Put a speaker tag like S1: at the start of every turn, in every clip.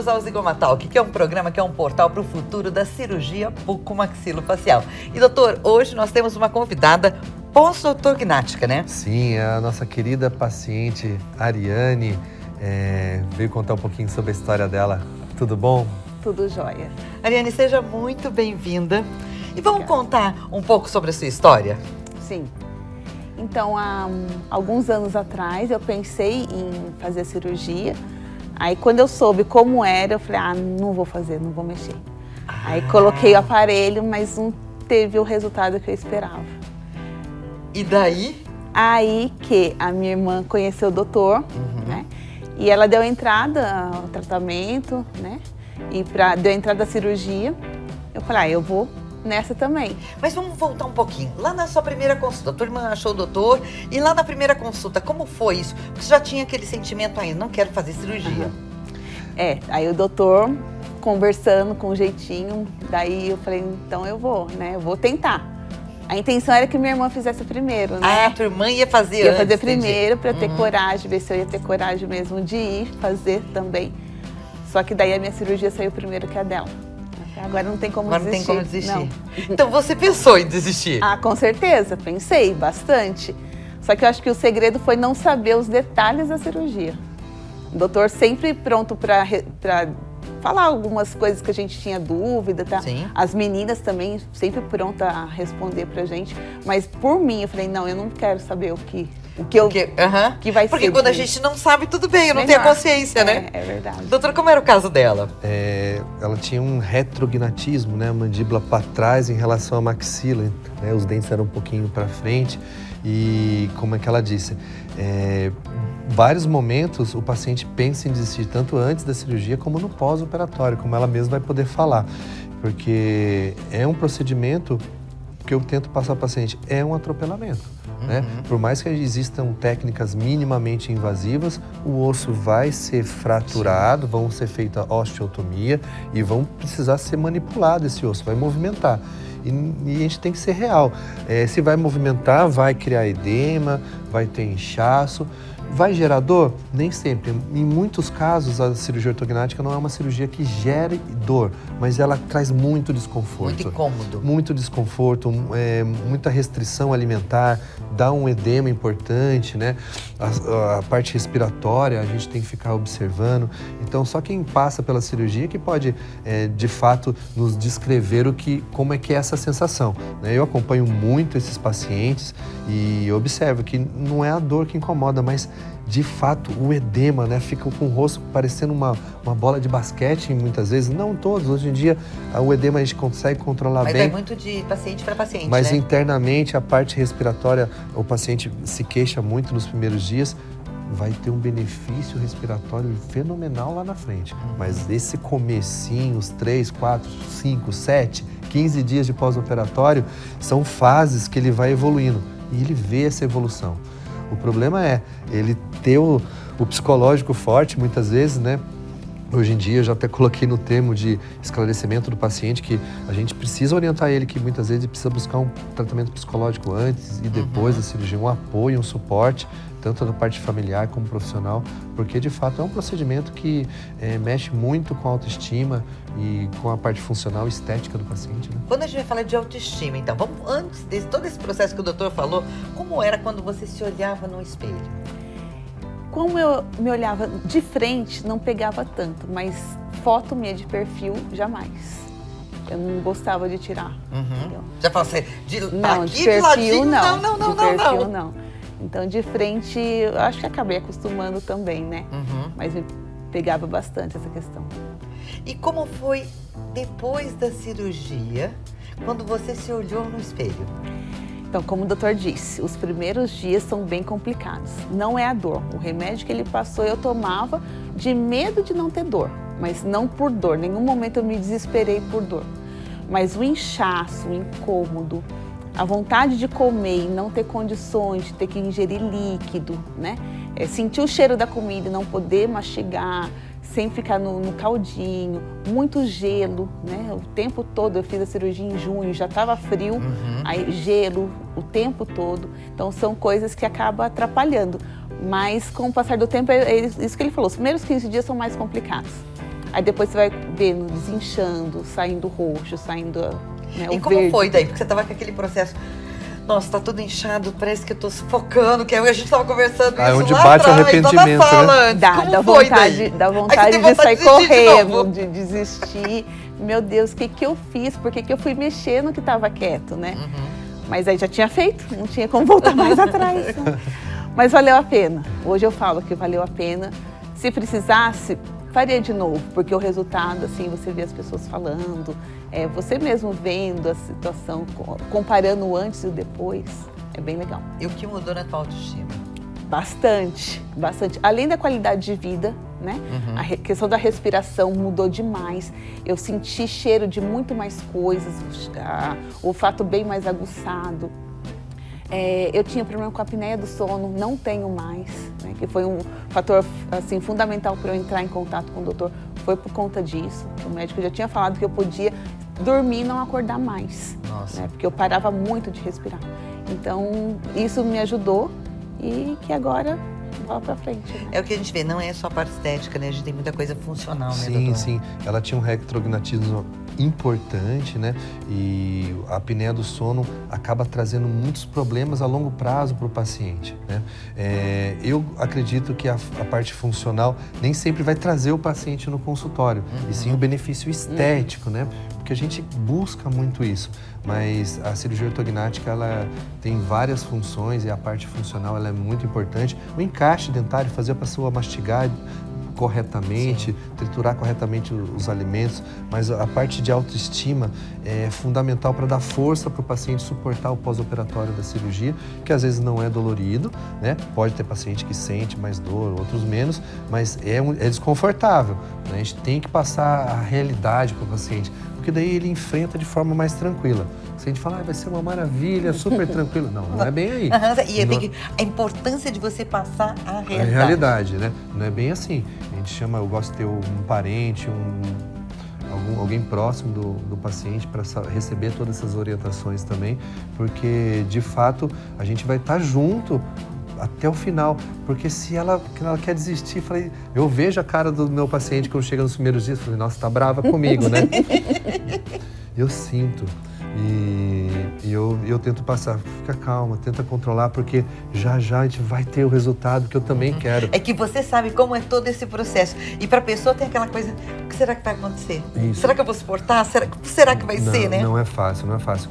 S1: bem-vindos ao Zigomatalk, que é um programa que é um portal para o futuro da cirurgia bucomaxilofacial. E doutor, hoje nós temos uma convidada pós-ortognática, né?
S2: Sim, a nossa querida paciente Ariane veio contar um pouquinho sobre a história dela. Tudo bom?
S3: Tudo jóia.
S1: Ariane, seja muito bem-vinda. E vamos contar um pouco sobre a sua história?
S3: Sim. Então, há alguns anos atrás, eu pensei em fazer a cirurgia. Aí, quando eu soube como era, eu falei, não vou fazer, não vou mexer. Aí, coloquei o aparelho, mas não teve o resultado que eu esperava.
S1: E daí?
S3: Aí que a minha irmã conheceu o doutor, né? E ela deu entrada ao tratamento, né? E deu entrada à cirurgia. Eu falei, eu vou nessa também.
S1: Mas vamos voltar um pouquinho. Lá na sua primeira consulta, a tua irmã achou o doutor, e lá na primeira consulta, como foi isso? Porque você já tinha aquele sentimento ainda, não quero fazer cirurgia.
S3: Aí o doutor conversando com um jeitinho, daí eu falei, então eu vou, né? Eu vou tentar. A intenção era que minha irmã fizesse primeiro, né?
S1: A tua irmã ia fazer antes?
S3: Ia fazer primeiro para ter coragem, ver se eu ia ter coragem mesmo de ir fazer também. Só que daí a minha cirurgia saiu primeiro que a dela. Agora não tem como desistir.
S1: Agora não tem como desistir.
S3: Não.
S1: Então você pensou em desistir?
S3: Com certeza, pensei bastante. Só que eu acho que o segredo foi não saber os detalhes da cirurgia. O doutor sempre pronto para falar algumas coisas que a gente tinha dúvida, tá?
S1: Sim.
S3: As meninas também sempre pronta a responder pra gente. Mas por mim, eu falei, não, eu não quero saber o que vai ser.
S1: Porque quando a gente não sabe, tudo bem, eu não tenho a consciência, né?
S3: É verdade.
S1: Doutora, como era o caso dela?
S2: Ela tinha um retrognatismo, né? A mandíbula para trás em relação à maxila, né? Os dentes eram um pouquinho para frente e, como é que ela disse, vários momentos o paciente pensa em desistir, tanto antes da cirurgia como no pós-operatório, como ela mesma vai poder falar. Porque é um procedimento que eu tento passar ao paciente, é um atropelamento. Né? Por mais que existam técnicas minimamente invasivas, o osso vai ser fraturado, vão ser feita osteotomia e vão precisar ser manipulado esse osso, vai movimentar. E a gente tem que ser real. Se vai movimentar, vai criar edema, vai ter inchaço. Vai gerar dor? Nem sempre. Em muitos casos, a cirurgia ortognática não é uma cirurgia que gere dor, mas ela traz muito desconforto.
S1: Muito incômodo.
S2: Muito desconforto, muita restrição alimentar, dá um edema importante, né? A parte respiratória a gente tem que ficar observando. Então, só quem passa pela cirurgia que pode, de fato, nos descrever como é que é essa sensação. Né? Eu acompanho muito esses pacientes e observo que não é a dor que incomoda, mas de fato, o edema, né, fica com o rosto parecendo uma bola de basquete muitas vezes. Não todos, hoje em dia o edema a gente consegue controlar bem.
S1: Mas vai muito de paciente para paciente,
S2: mas
S1: né?
S2: Internamente, a parte respiratória, o paciente se queixa muito nos primeiros dias, vai ter um benefício respiratório fenomenal lá na frente. Mas esse comecinho, os 3, 4, 5, 7, 15 dias de pós-operatório, são fases que ele vai evoluindo e ele vê essa evolução. O problema é ele ter o psicológico forte, muitas vezes, né? Hoje em dia, eu já até coloquei no termo de esclarecimento do paciente que a gente precisa orientar ele que muitas vezes ele precisa buscar um tratamento psicológico antes e depois da cirurgia, um apoio, um suporte, tanto da parte familiar como profissional, porque de fato é um procedimento que mexe muito com a autoestima e com a parte funcional e estética do paciente. Né?
S1: Quando a gente vai falar de autoestima, então, vamos antes de todo esse processo que o doutor falou, como era quando você se olhava no espelho?
S3: Como eu me olhava de frente, não pegava tanto, mas foto minha de perfil, jamais. Eu não gostava de tirar.
S1: Já falou assim, de
S3: perfil
S1: ladinho,
S3: não. Não. Então, de frente, eu acho que acabei acostumando também, né? Mas me pegava bastante essa questão.
S1: E como foi depois da cirurgia, quando você se olhou no espelho?
S3: Então, como o doutor disse, os primeiros dias são bem complicados. Não é a dor. O remédio que ele passou eu tomava de medo de não ter dor, mas não por dor. Em nenhum momento eu me desesperei por dor. Mas o inchaço, o incômodo, a vontade de comer e não ter condições de ter que ingerir líquido, né? Sentir o cheiro da comida e não poder mastigar, sem ficar no caldinho, muito gelo, né? O tempo todo, eu fiz a cirurgia em junho, já estava frio, aí gelo o tempo todo. Então são coisas que acabam atrapalhando. Mas com o passar do tempo, é isso que ele falou, os primeiros 15 dias são mais complicados. Aí depois você vai vendo, desinchando, saindo roxo, saindo, né, o
S1: E como
S3: verde.
S1: foi daí? Porque você tava com aquele processo. Nossa, tá tudo inchado, parece que eu tô sufocando, que a gente tava conversando isso
S2: onde
S1: lá
S2: bate o
S1: atrás, lá na
S2: arrependimento,
S1: sala
S2: né?
S1: antes.
S3: Dá,
S1: Como
S3: dá
S1: foi
S3: vontade,
S1: daí?
S3: dá
S1: Aí você
S3: vontade
S1: tem
S3: de sair
S1: desistir de
S3: correndo,
S1: novo.
S3: de desistir. Meu Deus, o que que eu fiz? Por que que eu fui mexer no que estava quieto, né? Mas aí já tinha feito, não tinha como voltar mais atrás. Mas valeu a pena. Hoje eu falo que valeu a pena. Se precisasse, faria de novo, porque o resultado, assim, você vê as pessoas falando, você mesmo vendo a situação, comparando o antes e o depois, é bem legal.
S1: E o que mudou na tua autoestima?
S3: Bastante, bastante. Além da qualidade de vida, né? A questão da respiração mudou demais. Eu senti cheiro de muito mais coisas, o olfato bem mais aguçado. Eu tinha problema com a apneia do sono, não tenho mais, né? Que foi um fator assim, fundamental para eu entrar em contato com o doutor. Foi por conta disso. O médico já tinha falado que eu podia dormir e não acordar mais.
S1: Nossa.
S3: Né? Porque eu parava muito de respirar. Então, isso me ajudou e que agora bola pra frente. Né?
S1: É o que a gente vê, não é só a parte estética, né? A gente tem muita coisa funcional, né,
S2: Sim,
S1: doutor?
S2: sim. Ela tinha um retrognatismo importante, né? E a apneia do sono acaba trazendo muitos problemas a longo prazo para o paciente, né? Eu acredito que a parte funcional nem sempre vai trazer o paciente no consultório, e sim o benefício estético, né? Porque a gente busca muito isso, mas a cirurgia ortognática ela tem várias funções e a parte funcional ela é muito importante. O encaixe dentário, fazer a pessoa mastigar corretamente, triturar corretamente os alimentos, mas a parte de autoestima é fundamental para dar força para o paciente suportar o pós-operatório da cirurgia, que às vezes não é dolorido, né? Pode ter paciente que sente mais dor, outros menos, mas é desconfortável, né? A gente tem que passar a realidade para o paciente, porque daí ele enfrenta de forma mais tranquila. Se a gente falar, vai ser uma maravilha, super tranquilo. Não, não é bem aí.
S1: E a importância de você passar a realidade.
S2: A realidade, né? Não é bem assim. A gente chama, eu gosto de ter um parente, alguém próximo do paciente para receber todas essas orientações também, porque de fato a gente vai estar junto até o final, porque se ela quer desistir, eu vejo a cara do meu paciente quando chega nos primeiros dias, falei, nossa, tá brava comigo, né? Eu sinto. E eu tento passar, fica calma, tenta controlar, porque já a gente vai ter o resultado que eu também quero.
S1: É que você sabe como é todo esse processo. E para a pessoa tem aquela coisa, o que será que vai acontecer?
S2: Isso.
S1: Será que eu vou suportar? Será que vai ser, né?
S2: Não é fácil, não é fácil.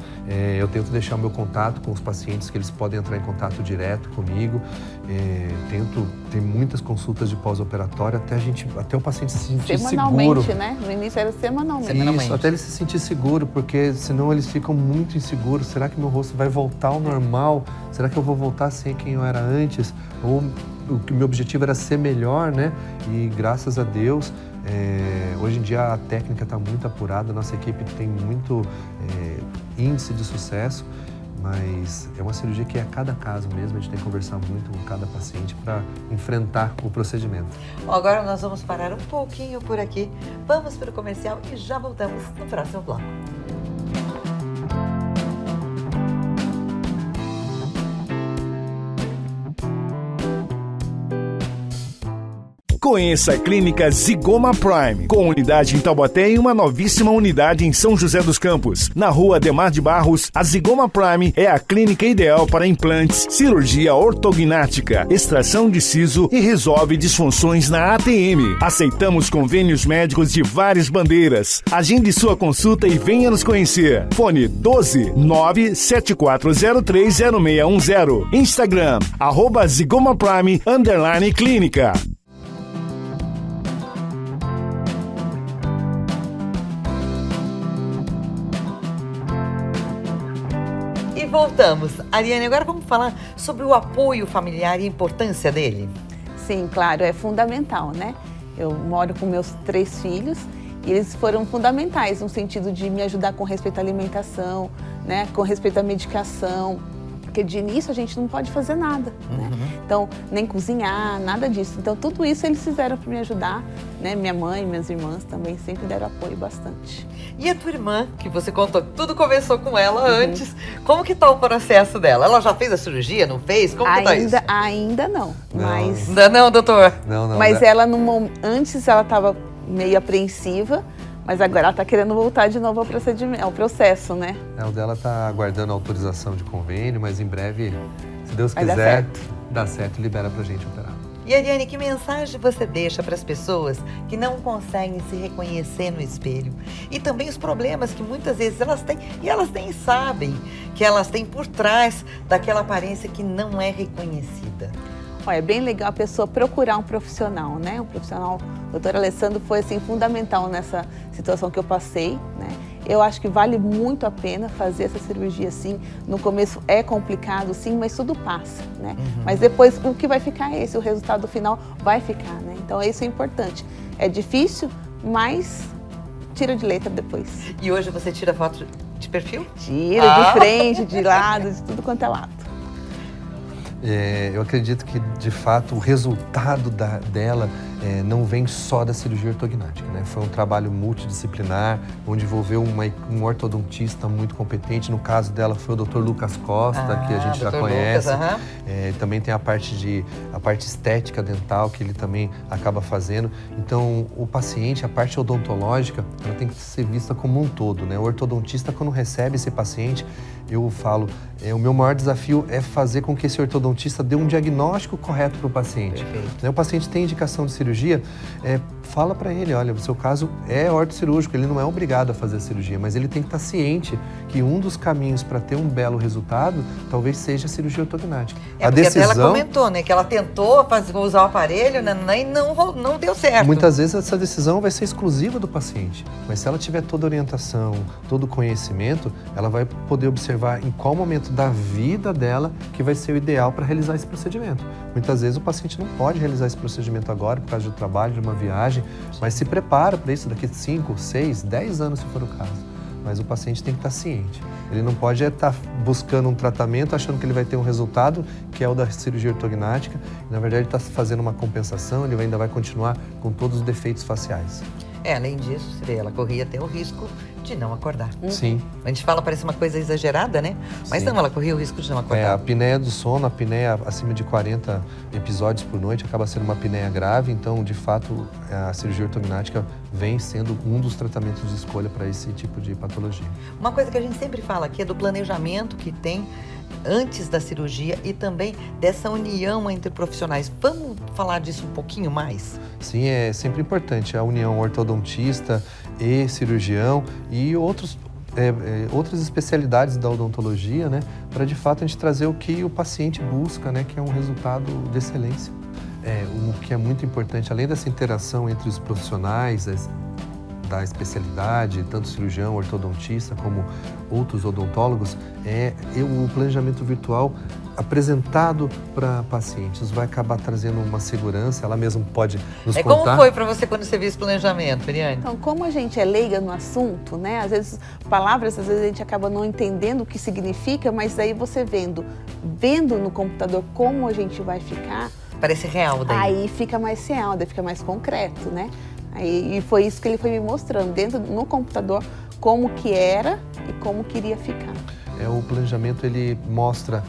S2: Eu tento deixar o meu contato com os pacientes, que eles podem entrar em contato direto comigo. Tento ter muitas consultas de pós-operatório até o paciente se sentir
S3: semanalmente,
S2: seguro.
S3: né? No início era semanalmente.
S2: Isso, até ele se sentir seguro, porque senão eles ficam muito inseguros. Será que meu rosto vai voltar ao normal? Será que eu vou voltar a ser quem eu era antes? Ou o meu objetivo era ser melhor, né? E graças a Deus, hoje em dia a técnica está muito apurada, a nossa equipe tem muito índice de sucesso, mas é uma cirurgia que é a cada caso mesmo, a gente tem que conversar muito com cada paciente para enfrentar o procedimento.
S1: Agora nós vamos parar um pouquinho por aqui, vamos para o comercial e já voltamos no próximo bloco.
S4: Conheça a Clínica Zigoma Prime, com unidade em Taubaté e uma novíssima unidade em São José dos Campos. Na rua Ademar de Barros, a Zigoma Prime é a clínica ideal para implantes, cirurgia ortognática, extração de siso e resolve disfunções na ATM. Aceitamos convênios médicos de várias bandeiras. Agende sua consulta e venha nos conhecer. Fone 12 974030610. Instagram, @ZigomaPrime_Clínica.
S1: E voltamos. Ariane, agora vamos falar sobre o apoio familiar e a importância dele.
S3: Sim, claro, é fundamental, né? Eu moro com meus 3 filhos e eles foram fundamentais no sentido de me ajudar com respeito à alimentação, né? Com respeito à medicação, porque de início a gente não pode fazer nada, né? Então, nem cozinhar, nada disso. Então, tudo isso eles fizeram para me ajudar, né? Minha mãe, minhas irmãs também sempre deram apoio bastante.
S1: E a tua irmã, que você contou, tudo começou com ela antes. Como que tá o processo dela? Ela já fez a cirurgia, não fez? Como que tá isso?
S3: Ainda não, mas...
S1: Ainda não, doutor?
S2: Não,
S3: Mas
S2: né?
S3: ela, antes ela estava meio apreensiva, mas agora ela está querendo voltar de novo ao processo, né?
S2: O dela está aguardando a autorização de convênio, mas em breve, se Deus
S3: Vai dar
S2: quiser,
S3: certo.
S2: dá certo e libera pra gente operar.
S1: E Ariane, que mensagem você deixa para as pessoas que não conseguem se reconhecer no espelho? E também os problemas que muitas vezes elas têm, e elas nem sabem que elas têm por trás daquela aparência que não é reconhecida.
S3: Olha, é bem legal a pessoa procurar um profissional, né? Um profissional, o doutor Alessandro foi assim fundamental nessa situação que eu passei, né? Eu acho que vale muito a pena fazer essa cirurgia, sim. No começo é complicado, sim, mas tudo passa, né? Mas depois o que vai ficar é esse, o resultado final vai ficar, né? Então isso é importante. É difícil, mas tira de letra depois.
S1: E hoje você tira foto de perfil?
S3: Tira de frente, de lado, de tudo quanto é lado.
S2: Eu acredito que, de fato, o resultado dela não vem só da cirurgia ortognática, né? Foi um trabalho multidisciplinar, onde envolveu um ortodontista muito competente. No caso dela foi o Dr. Lucas Costa, que a gente já conhece.
S1: Lucas,
S2: também tem a parte estética dental, que ele também acaba fazendo. Então, o paciente, a parte odontológica, ela tem que ser vista como um todo, né? O ortodontista, quando recebe esse paciente, eu falo, o meu maior desafio é fazer com que esse ortodontista dê um diagnóstico correto para o paciente.
S1: Perfeito.
S2: O paciente tem indicação de cirurgia, fala para ele, olha, o seu caso é ortocirúrgico, ele não é obrigado a fazer a cirurgia, mas ele tem que estar ciente que um dos caminhos para ter um belo resultado talvez seja a cirurgia ortognática.
S1: A decisão... Até ela comentou, né, que ela tentou usar o aparelho, né, e não deu certo.
S2: Muitas vezes essa decisão vai ser exclusiva do paciente, mas se ela tiver toda a orientação, todo o conhecimento, ela vai poder observar em qual momento da vida dela que vai ser o ideal para realizar esse procedimento. Muitas vezes o paciente não pode realizar esse procedimento agora por causa do trabalho, de uma viagem, mas se prepara para isso daqui 5, 6, 10 anos, se for o caso. Mas o paciente tem que estar ciente. Ele não pode estar buscando um tratamento achando que ele vai ter um resultado, que é o da cirurgia ortognática. Na verdade, ele está fazendo uma compensação, ele ainda vai continuar com todos os defeitos faciais.
S1: Além disso, ela corria até o risco de não acordar.
S2: Sim.
S1: A gente fala, parece uma coisa exagerada, né? Mas
S2: Sim.
S1: não, ela corria o risco de não acordar.
S2: A apneia do sono, a apneia acima de 40 episódios por noite acaba sendo uma apneia grave, então, de fato, a cirurgia ortognática vem sendo um dos tratamentos de escolha para esse tipo de patologia.
S1: Uma coisa que a gente sempre fala aqui é do planejamento que tem antes da cirurgia e também dessa união entre profissionais. Vamos falar disso um pouquinho mais?
S2: Sim, é sempre importante a união ortodontista e cirurgião e outras especialidades da odontologia, né, para de fato a gente trazer o que o paciente busca, né, que é um resultado de excelência. O que é muito importante, além dessa interação entre os profissionais da especialidade, tanto cirurgião, ortodontista, como outros odontólogos, o planejamento virtual apresentado para pacientes vai acabar trazendo uma segurança, ela mesma pode nos contar.
S1: Como foi para você quando você viu esse planejamento, Ariane?
S3: Então, como a gente é leiga no assunto, né? Às vezes, palavras, a gente acaba não entendendo o que significa, mas aí você vendo no computador como a gente vai ficar...
S1: Parece real daí.
S3: Aí fica mais real, daí fica mais concreto, né? E foi isso que ele foi me mostrando, no computador, como que era e como queria ficar.
S2: O planejamento, ele mostra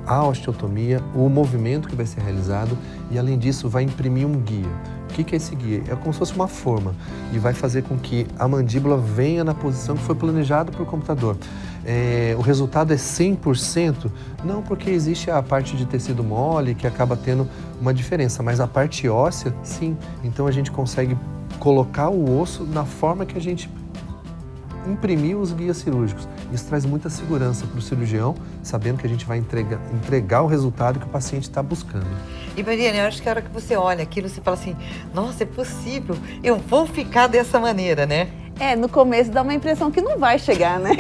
S2: a osteotomia, o movimento que vai ser realizado e, além disso, vai imprimir um guia. O que é esse guia? É como se fosse uma forma e vai fazer com que a mandíbula venha na posição que foi planejada por computador. O resultado é 100%? Não, porque existe a parte de tecido mole que acaba tendo uma diferença, mas a parte óssea, sim. Então a gente consegue colocar o osso na forma que a gente imprimiu os guias cirúrgicos. Isso traz muita segurança para o cirurgião, sabendo que a gente vai entregar o resultado que o paciente está buscando.
S1: E, Mariane, eu acho que a hora que você olha aquilo, você fala assim, nossa, é possível, eu vou ficar dessa maneira, né?
S3: No começo dá uma impressão que não vai chegar, né?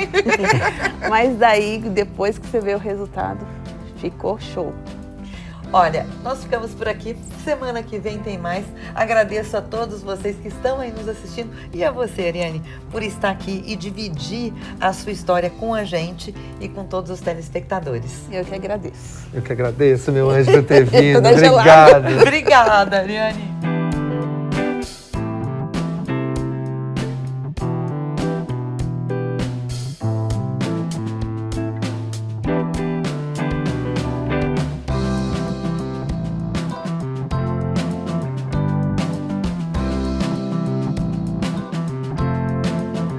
S3: Mas daí, depois que você vê o resultado, ficou show.
S1: Olha, nós ficamos por aqui. Semana que vem tem mais. Agradeço a todos vocês que estão aí nos assistindo e a você, Ariane, por estar aqui e dividir a sua história com a gente e com todos os telespectadores.
S3: Eu que agradeço.
S2: Eu que agradeço, meu anjo, por ter vindo.
S3: Toda
S2: Obrigado.
S1: Obrigada, Ariane.